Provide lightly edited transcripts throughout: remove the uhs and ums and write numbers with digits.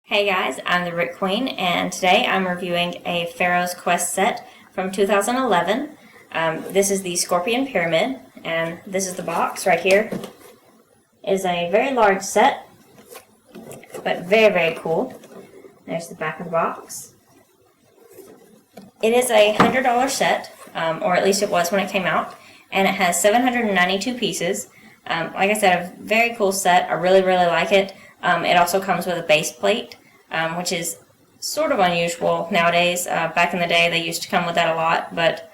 Hey guys, I'm the BrickQueen, and today I'm reviewing a Pharaoh's Quest set from 2011. This is the Scorpion Pyramid, and this is the box right here. It is a very large set, but very, very cool. There's the back of the box. It is a $100 set, or at least it was when it came out, and it has 792 pieces. Like I said, a very cool set. I really, really like it. It also comes with a base plate, which is sort of unusual nowadays. Back in the day, they used to come with that a lot, but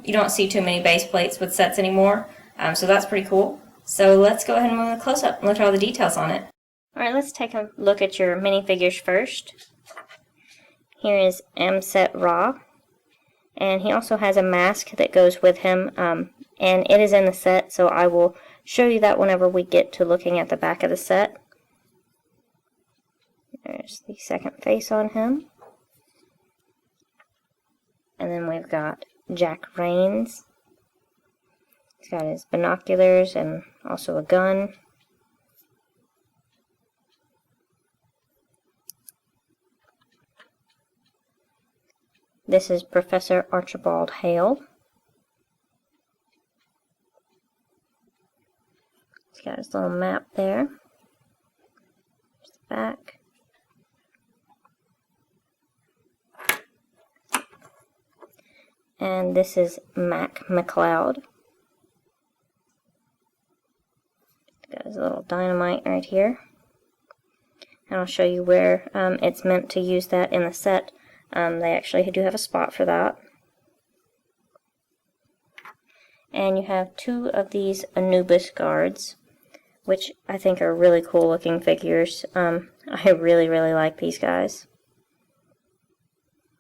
you don't see too many base plates with sets anymore, so that's pretty cool. So let's go ahead and move a close-up and look at all the details on it. Alright, let's take a look at your minifigures first. Here is Amset-Ra, and he also has a mask that goes with him, and it is in the set, so I will show you that whenever we get to looking at the back of the set. There's the second face on him. And then we've got Jack Rains. He's got his binoculars and also a gun. This is Professor Archibald Hale. He's got his little map there. There's the back. And this is McCloud. Got his little dynamite right here. And I'll show you where it's meant to use that in the set. They actually do have a spot for that. And you have two of these Anubis Guards, which I think are really cool looking figures. I really, really like these guys.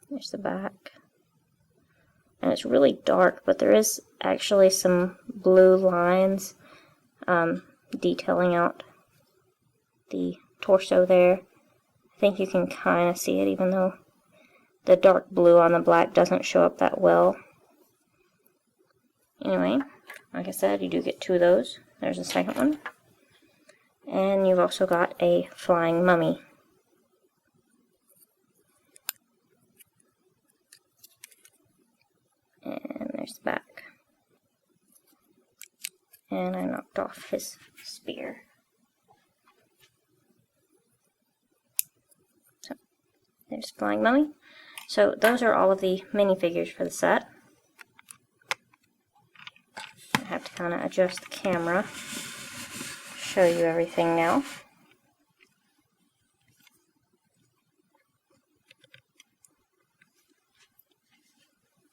There's the back. And it's really dark, but there is actually some blue lines detailing out the torso there. I think you can kind of see it, even though the dark blue on the black doesn't show up that well. Anyway, like I said, you do get two of those. There's the second one. And you've also got a flying mummy. And there's the back. And I knocked off his spear. So, there's Flying Mummy. So, those are all of the minifigures for the set. I have to kind of adjust the camera, show you everything now.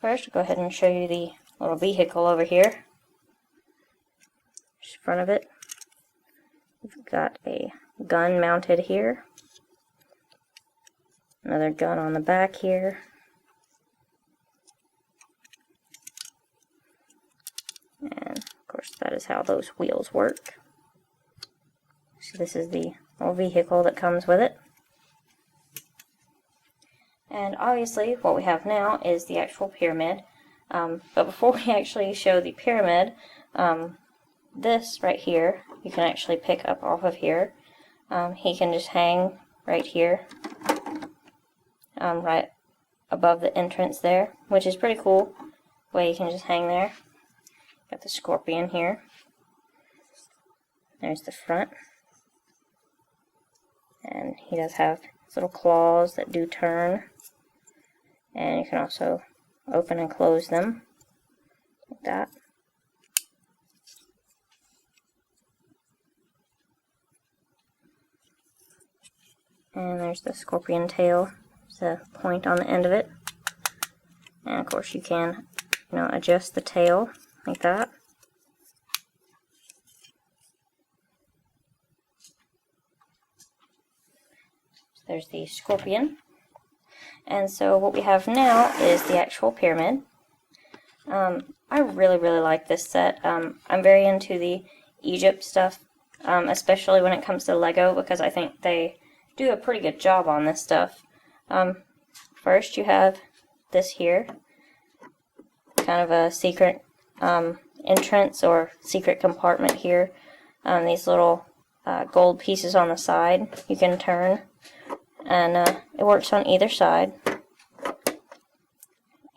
First, I'll go ahead and show you the little vehicle over here. Just in front of it. We've got a gun mounted here. Another gun on the back here. And, of course, that is how those wheels work. So this is the little vehicle that comes with it. And obviously what we have now is the actual pyramid. But before we actually show the pyramid, this right here, you can actually pick up off of here. He can just hang right here, right above the entrance there, which is pretty cool. The way you can just hang there. Got the scorpion here. There's the front. And he does have little claws that do turn. And you can also open and close them like that. And there's the scorpion tail. There's a point on the end of it. And of course you can, adjust the tail like that. So there's the scorpion. And so what we have now is the actual pyramid. I really, really like this set. I'm very into the Egypt stuff, especially when it comes to Lego, because I think they do a pretty good job on this stuff. First you have this here, kind of a secret entrance or secret compartment here. These little gold pieces on the side you can turn, and it works on either side.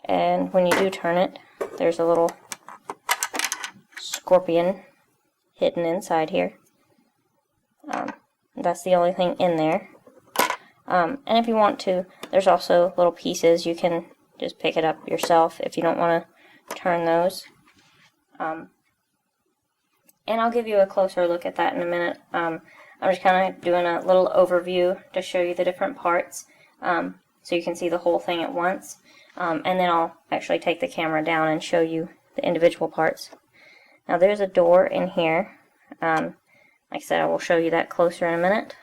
And when you do turn it, there's a little scorpion hidden inside here. That's the only thing in there. And if you want to, there's also little pieces. You can just pick it up yourself if you don't want to turn those. And I'll give you a closer look at that in a minute. I'm just kind of doing a little overview to show you the different parts, so you can see the whole thing at once. And then I'll actually take the camera down and show you the individual parts. Now there's a door in here. Like I said, I will show you that closer in a minute.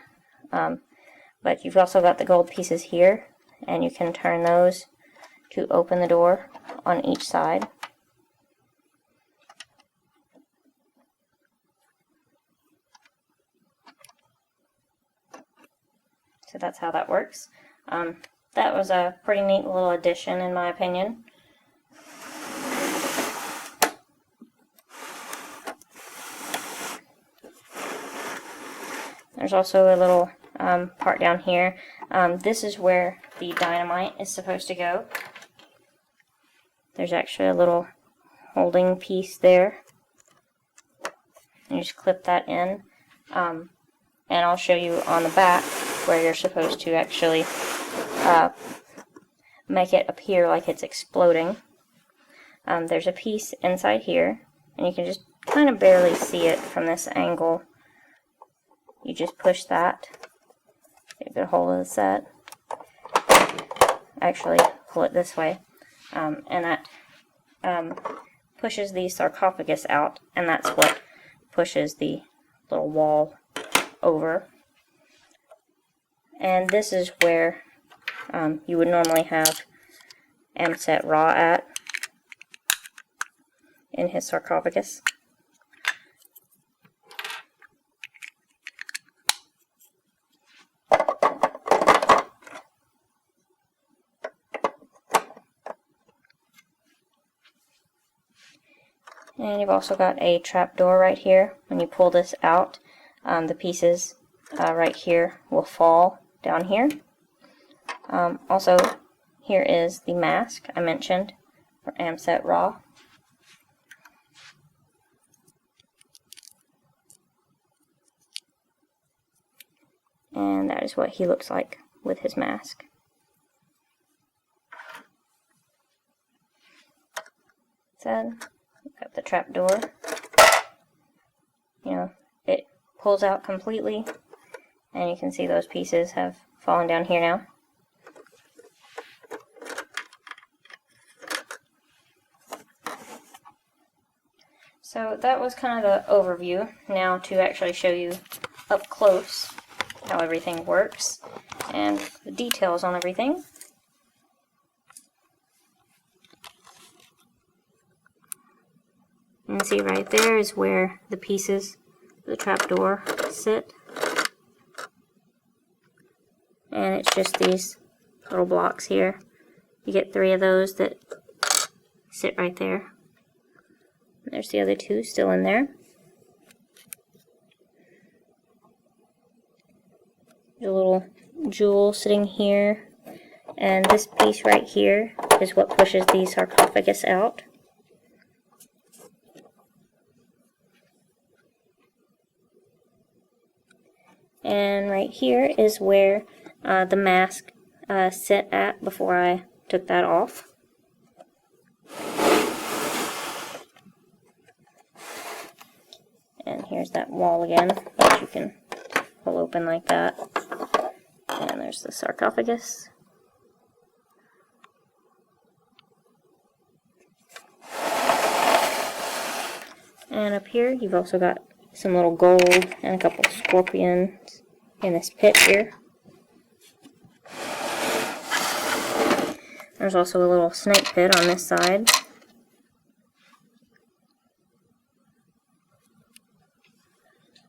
But you've also got the gold pieces here, and you can turn those to open the door on each side. So that's how that works. That was a pretty neat little addition, in my opinion. There's also a little part down here. This is where the dynamite is supposed to go. There's actually a little holding piece there. You just clip that in. And I'll show you on the back where you're supposed to actually make it appear like it's exploding. There's a piece inside here, and you can just kind of barely see it from this angle. You just push that, get a good hold of the set. Actually, pull it this way, and that pushes the sarcophagus out, and that's what pushes the little wall over. And this is where you would normally have Amset-Ra at in his sarcophagus. And you've also got a trap door right here. When you pull this out, the pieces right here will fall down here. Also, here is the mask I mentioned for Amset-Ra. And that is what he looks like with his mask. Said, got the trap door. You know, it pulls out completely, and you can see those pieces have fallen down here now. So that was kind of the overview. Now to actually show you up close how everything works and the details on everything. You can see right there is where the pieces of the trapdoor sit. And it's just these little blocks here. You get 3 of those that sit right there. There's the other 2 still in there. There's a little jewel sitting here. And this piece right here is what pushes the sarcophagus out. And right here is where the mask sit at before I took that off. And here's that wall again, which you can pull open like that. And there's the sarcophagus. And up here you've also got some little gold and a couple scorpions in this pit here. There's also a little snake pit on this side.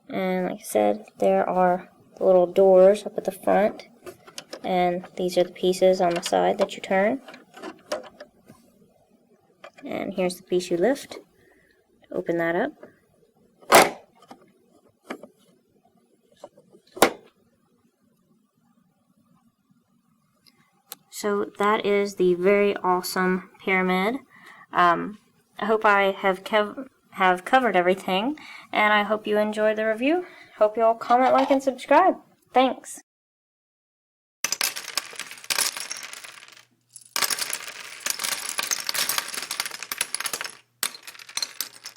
And like I said, there are the little doors up at the front, and these are the pieces on the side that you turn. And here's the piece you lift to open that up. So that is the very awesome pyramid. I hope I have covered everything, and I hope you enjoyed the review. Hope you all comment, like, and subscribe. Thanks.